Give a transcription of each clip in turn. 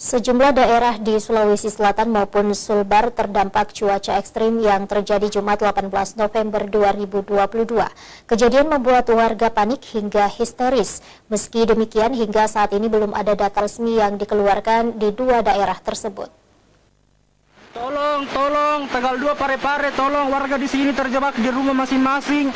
Sejumlah daerah di Sulawesi Selatan maupun Sulbar terdampak cuaca ekstrim yang terjadi Jumat 18 November 2022. Kejadian membuat warga panik hingga histeris. Meski demikian, hingga saat ini belum ada data resmi yang dikeluarkan di dua daerah tersebut. Tolong, tanggal 2 Parepare, tolong warga di sini terjebak di rumah masing-masing.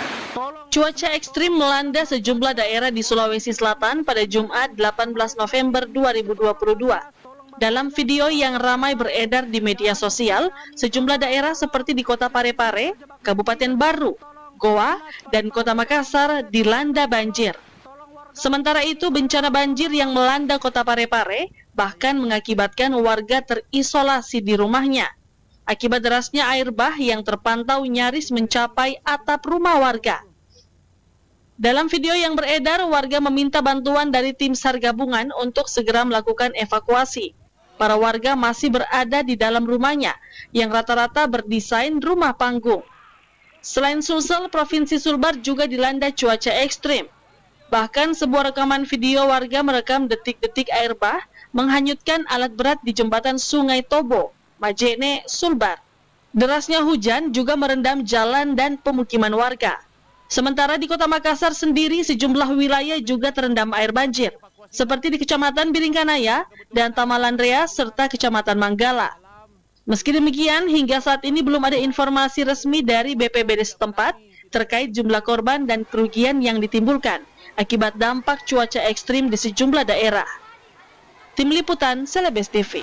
Cuaca ekstrim melanda sejumlah daerah di Sulawesi Selatan pada Jumat 18 November 2022. Dalam video yang ramai beredar di media sosial, sejumlah daerah seperti di Kota Parepare, Kabupaten Baru, Goa, dan Kota Makassar dilanda banjir. Sementara itu, bencana banjir yang melanda Kota Parepare bahkan mengakibatkan warga terisolasi di rumahnya. Akibat derasnya air bah yang terpantau nyaris mencapai atap rumah warga. Dalam video yang beredar, warga meminta bantuan dari tim SAR gabungan untuk segera melakukan evakuasi. Para warga masih berada di dalam rumahnya, yang rata-rata berdesain rumah panggung. Selain Sulsel, Provinsi Sulbar juga dilanda cuaca ekstrim. Bahkan sebuah rekaman video warga merekam detik-detik air bah menghanyutkan alat berat di jembatan Sungai Tobo, Majene, Sulbar. Derasnya hujan juga merendam jalan dan pemukiman warga. Sementara di Kota Makassar sendiri, sejumlah wilayah juga terendam air banjir, seperti di Kecamatan Biringkanaya dan Tamalandrea serta Kecamatan Manggala. Meski demikian, hingga saat ini belum ada informasi resmi dari BPBD setempat terkait jumlah korban dan kerugian yang ditimbulkan akibat dampak cuaca ekstrim di sejumlah daerah. Tim Liputan Celebes TV.